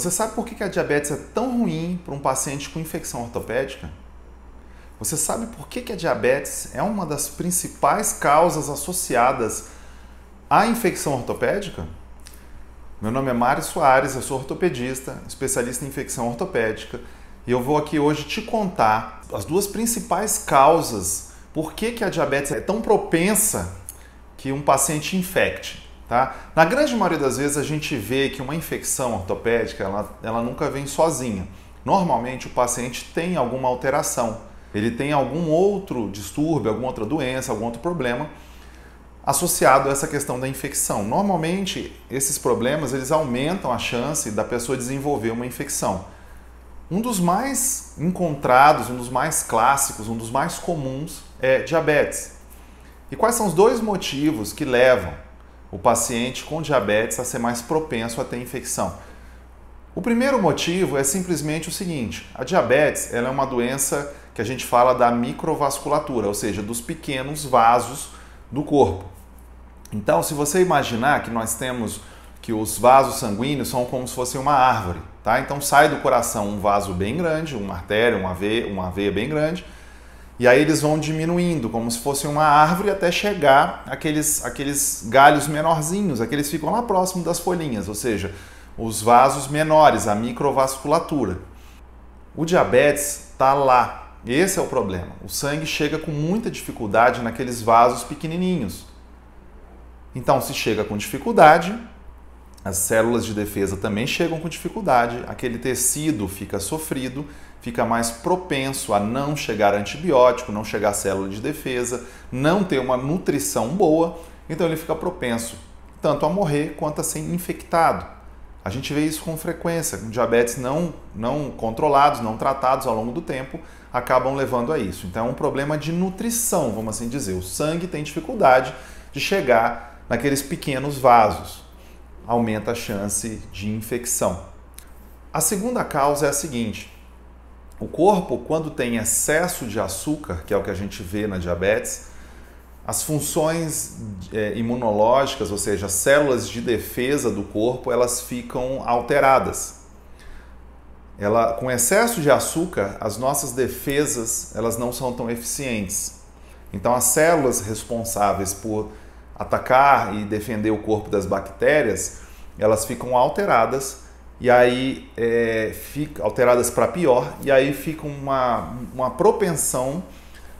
Você sabe por que a diabetes é tão ruim para um paciente com infecção ortopédica? Você sabe por que a diabetes é uma das principais causas associadas à infecção ortopédica? Meu nome é Mário Soares, eu sou ortopedista, especialista em infecção ortopédica, e eu vou aqui hoje te contar as duas principais causas por que a diabetes é tão propensa que um paciente infecte. Tá? Na grande maioria das vezes a gente vê que uma infecção ortopédica ela nunca vem sozinha. Normalmente o paciente tem alguma alteração, ele tem algum outro distúrbio, alguma outra doença, algum outro problema associado a essa questão da infecção. Normalmente esses problemas eles aumentam a chance da pessoa desenvolver uma infecção. Um dos mais encontrados, um dos mais clássicos, um dos mais comuns é diabetes. E quais são os dois motivos que levam o paciente com diabetes a ser mais propenso a ter infecção? O primeiro motivo é simplesmente o seguinte: a diabetes ela é uma doença que a gente fala da microvasculatura, ou seja, dos pequenos vasos do corpo. Então, se você imaginar que nós temos que os vasos sanguíneos são como se fosse uma árvore, tá? Então sai do coração um vaso bem grande, uma artéria, uma veia bem grande, e aí eles vão diminuindo, como se fosse uma árvore, até chegar aqueles galhos menorzinhos, aqueles ficam lá próximo das folhinhas, ou seja, os vasos menores, a microvasculatura. O diabetes está lá, esse é o problema. O sangue chega com muita dificuldade naqueles vasos pequenininhos. Então, se chega com dificuldade, as células de defesa também chegam com dificuldade, aquele tecido fica sofrido, fica mais propenso a não chegar antibiótico, não chegar célula de defesa, não ter uma nutrição boa, então ele fica propenso tanto a morrer quanto a ser infectado. A gente vê isso com frequência, diabetes não controlados, não tratados ao longo do tempo, acabam levando a isso. Então é um problema de nutrição, vamos assim dizer. O sangue tem dificuldade de chegar naqueles pequenos vasos. Aumenta a chance de infecção. A segunda causa é a seguinte: o corpo, quando tem excesso de açúcar, que é o que a gente vê na diabetes, as funções imunológicas, ou seja, as células de defesa do corpo, elas ficam alteradas. Com excesso de açúcar, as nossas defesas elas não são tão eficientes. Então, as células responsáveis por atacar e defender o corpo das bactérias, elas ficam alteradas e aí alteradas para pior, e aí fica uma propensão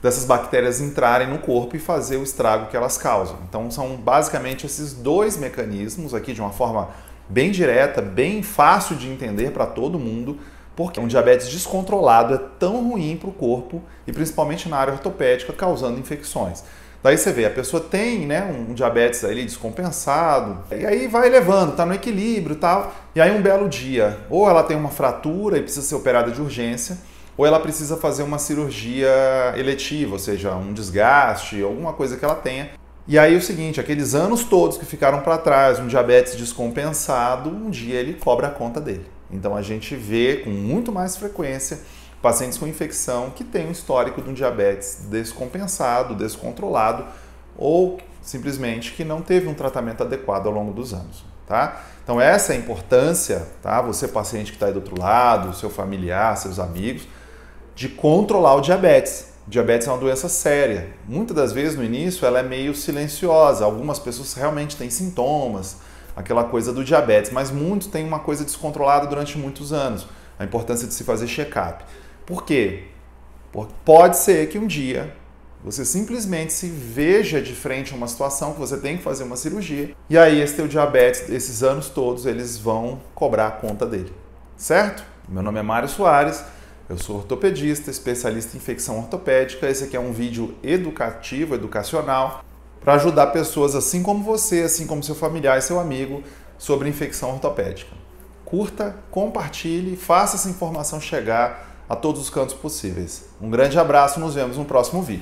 dessas bactérias entrarem no corpo e fazer o estrago que elas causam. Então são basicamente esses dois mecanismos aqui, de uma forma bem direta, bem fácil de entender para todo mundo, porque um diabetes descontrolado é tão ruim para o corpo e principalmente na área ortopédica, causando infecções. Daí você vê, a pessoa tem um diabetes ali descompensado, e aí vai levando, tá no equilíbrio e tal, e aí um belo dia, ou ela tem uma fratura e precisa ser operada de urgência, ou ela precisa fazer uma cirurgia eletiva, ou seja, um desgaste, alguma coisa que ela tenha. E aí o seguinte, aqueles anos todos que ficaram para trás, um diabetes descompensado, um dia ele cobra a conta dele. Então a gente vê com muito mais frequência pacientes com infecção que têm um histórico de um diabetes descompensado, descontrolado, ou simplesmente que não teve um tratamento adequado ao longo dos anos. Tá? Então essa é a importância, tá? Você paciente que está aí do outro lado, seu familiar, seus amigos, de controlar o diabetes. O diabetes é uma doença séria. Muitas das vezes no início ela é meio silenciosa, algumas pessoas realmente têm sintomas, aquela coisa do diabetes, mas muitos têm uma coisa descontrolada durante muitos anos. A importância de se fazer check-up. Por quê? Porque pode ser que um dia você simplesmente se veja de frente a uma situação que você tem que fazer uma cirurgia, e aí esse teu diabetes, esses anos todos, eles vão cobrar a conta dele. Certo? Meu nome é Mário Soares, eu sou ortopedista, especialista em infecção ortopédica. Esse aqui é um vídeo educativo, educacional, para ajudar pessoas assim como você, assim como seu familiar e seu amigo, sobre infecção ortopédica. Curta, compartilhe, faça essa informação chegar a todos os cantos possíveis. Um grande abraço, nos vemos no próximo vídeo.